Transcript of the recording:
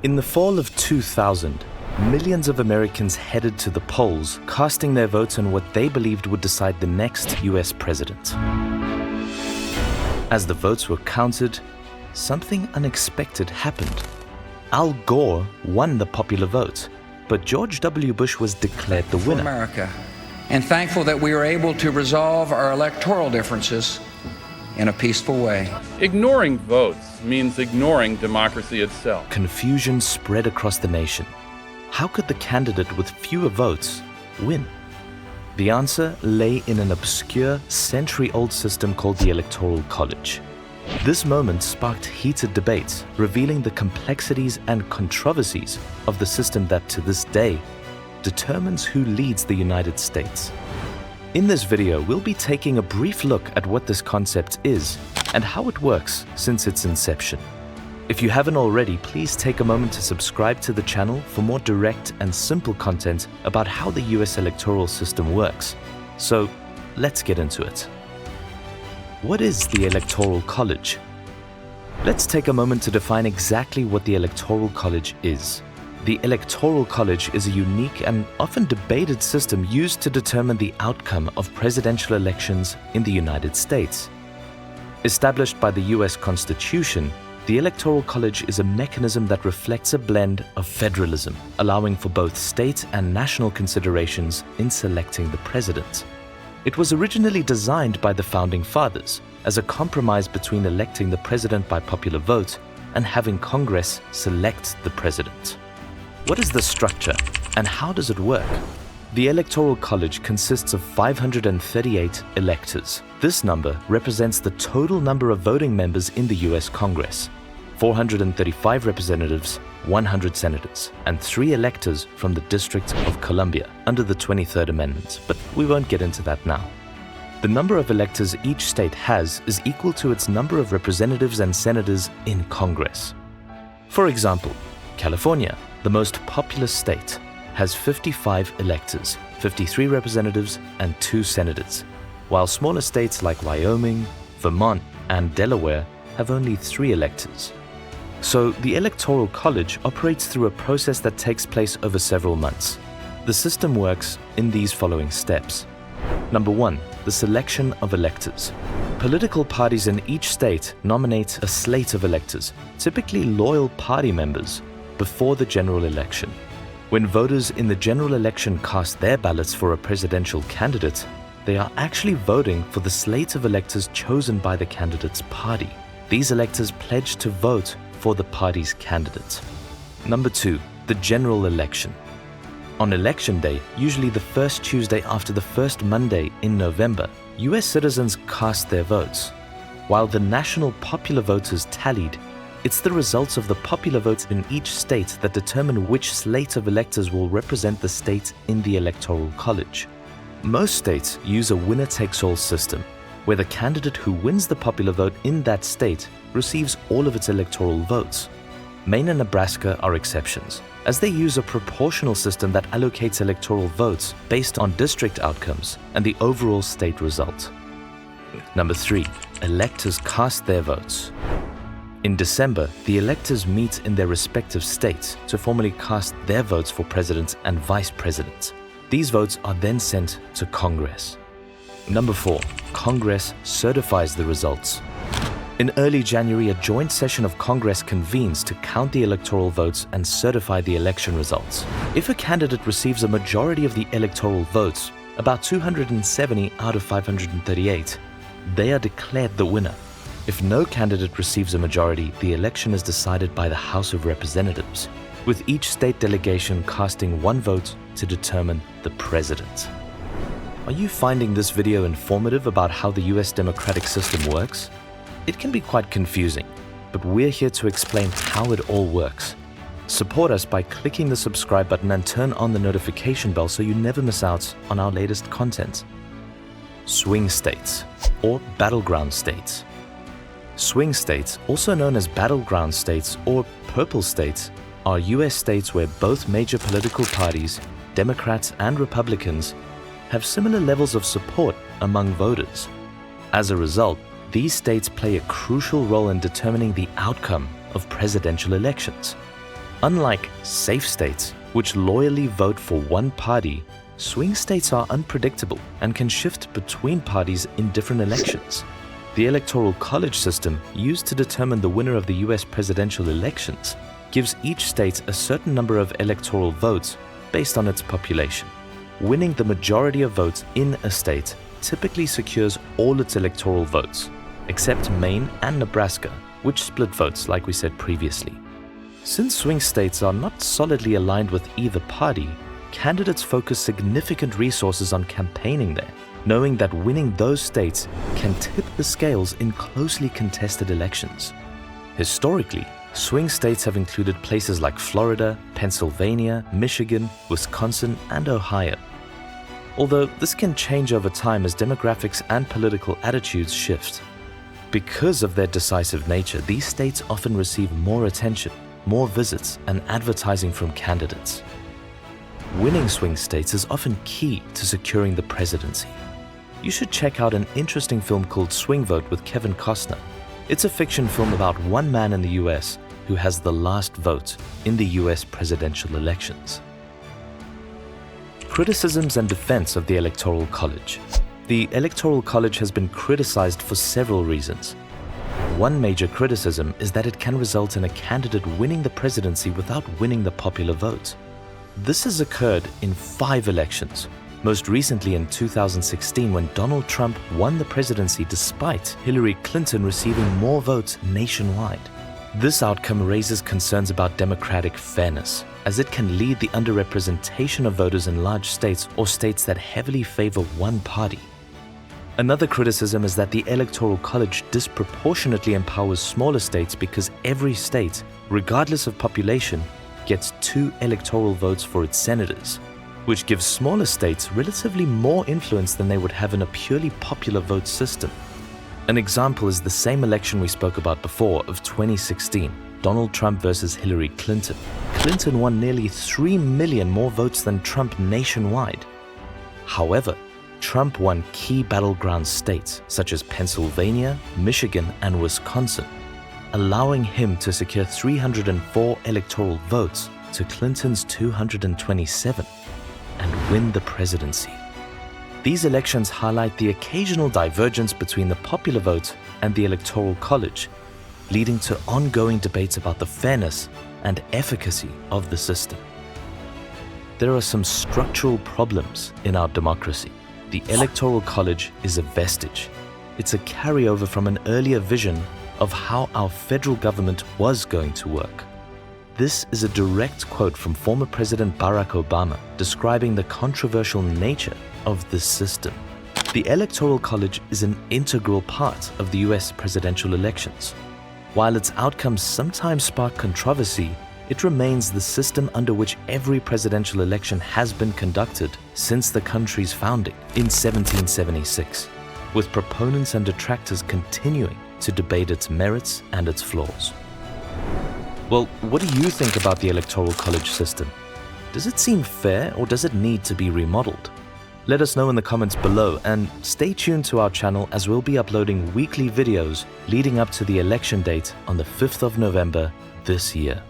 In the fall of 2000, millions of Americans headed to the polls, casting their votes on what they believed would decide the next US president. As the votes were counted, something unexpected happened. Al Gore won the popular vote, but George W. Bush was declared the winner. For America, and thankful that we were able to resolve our electoral differences in a peaceful way. Ignoring votes means ignoring democracy itself. Confusion spread across the nation. How could the candidate with fewer votes win? The answer lay in an obscure, century-old system called the Electoral College. This moment sparked heated debates, revealing the complexities and controversies of the system that, to this day, determines who leads the United States. In this video, we'll be taking a brief look at what this concept is and how it works since its inception. If you haven't already, please take a moment to subscribe to the channel for more direct and simple content about how the US electoral system works. So, let's get into it. What is the Electoral College? Let's take a moment to define exactly what the Electoral College is. The Electoral College is a unique and often debated system used to determine the outcome of presidential elections in the United States. Established by the US Constitution, the Electoral College is a mechanism that reflects a blend of federalism, allowing for both state and national considerations in selecting the president. It was originally designed by the Founding Fathers as a compromise between electing the president by popular vote and having Congress select the president. What is the structure and how does it work? The Electoral College consists of 538 electors. This number represents the total number of voting members in the US Congress: 435 representatives, 100 senators, and 3 electors from the District of Columbia under the 23rd Amendment, but we won't get into that now. The number of electors each state has is equal to its number of representatives and senators in Congress. For example, California, the most populous state, has 55 electors, 53 representatives, and 2 senators, while smaller states like Wyoming, Vermont, and Delaware have only 3 electors. So the Electoral College operates through a process that takes place over several months. The system works in these following steps. Number 1, the selection of electors. Political parties in each state nominate a slate of electors, typically loyal party members, before the general election. When voters in the general election cast their ballots for a presidential candidate, they are actually voting for the slate of electors chosen by the candidate's party. These electors pledge to vote for the party's candidate. Number 2, the general election. On election day, usually the first Tuesday after the first Monday in November, US citizens cast their votes. While the national popular vote is tallied, it's the results of the popular votes in each state that determine which slate of electors will represent the state in the Electoral College. Most states use a winner-takes-all system, where the candidate who wins the popular vote in that state receives all of its electoral votes. Maine and Nebraska are exceptions, as they use a proportional system that allocates electoral votes based on district outcomes and the overall state result. Number 3, electors cast their votes. In December, the electors meet in their respective states to formally cast their votes for president and vice president. These votes are then sent to Congress. Number 4, Congress certifies the results. In early January, a joint session of Congress convenes to count the electoral votes and certify the election results. If a candidate receives a majority of the electoral votes, about 270 out of 538, they are declared the winner. If no candidate receives a majority, the election is decided by the House of Representatives, with each state delegation casting 1 vote to determine the president. Are you finding this video informative about how the US democratic system works? It can be quite confusing, but we're here to explain how it all works. Support us by clicking the subscribe button and turn on the notification bell so you never miss out on our latest content. Swing states, or battleground states. Swing states, also known as battleground states or purple states, are US states where both major political parties, Democrats and Republicans, have similar levels of support among voters. As a result, these states play a crucial role in determining the outcome of presidential elections. Unlike safe states, which loyally vote for one party, swing states are unpredictable and can shift between parties in different elections. The Electoral College system, used to determine the winner of the US presidential elections, gives each state a certain number of electoral votes based on its population. Winning the majority of votes in a state typically secures all its electoral votes, except Maine and Nebraska, which split votes like we said previously. Since swing states are not solidly aligned with either party, candidates focus significant resources on campaigning there, knowing that winning those states can tip the scales in closely contested elections. Historically, swing states have included places like Florida, Pennsylvania, Michigan, Wisconsin, and Ohio. Although this can change over time as demographics and political attitudes shift. Because of their decisive nature, these states often receive more attention, more visits, and advertising from candidates. Winning swing states is often key to securing the presidency. You should check out an interesting film called Swing Vote with Kevin Costner. It's a fiction film about one man in the US who has the last vote in the US presidential elections. Criticisms and defense of the Electoral College. The Electoral College has been criticized for several reasons. One major criticism is that it can result in a candidate winning the presidency without winning the popular vote. This has occurred in 5 elections, most recently in 2016 when Donald Trump won the presidency despite Hillary Clinton receiving more votes nationwide. This outcome raises concerns about democratic fairness, as it can lead the underrepresentation of voters in large states or states that heavily favor one party. Another criticism is that the Electoral College disproportionately empowers smaller states because every state, regardless of population, gets 2 electoral votes for its senators, which gives smaller states relatively more influence than they would have in a purely popular vote system. An example is the same election we spoke about before of 2016, Donald Trump versus Hillary Clinton. Clinton won nearly 3 million more votes than Trump nationwide. However, Trump won key battleground states such as Pennsylvania, Michigan, and Wisconsin, allowing him to secure 304 electoral votes to Clinton's 227 and win the presidency. These elections highlight the occasional divergence between the popular vote and the Electoral College, leading to ongoing debates about the fairness and efficacy of the system. There are some structural problems in our democracy. The Electoral College is a vestige. It's a carryover from an earlier vision of how our federal government was going to work. This is a direct quote from former President Barack Obama describing the controversial nature of this system. The Electoral College is an integral part of the US presidential elections. While its outcomes sometimes spark controversy, it remains the system under which every presidential election has been conducted since the country's founding in 1776, with proponents and detractors continuing to debate its merits and its flaws. Well, what do you think about the Electoral College system? Does it seem fair or does it need to be remodeled? Let us know in the comments below and stay tuned to our channel as we'll be uploading weekly videos leading up to the election date on the 5th of November this year.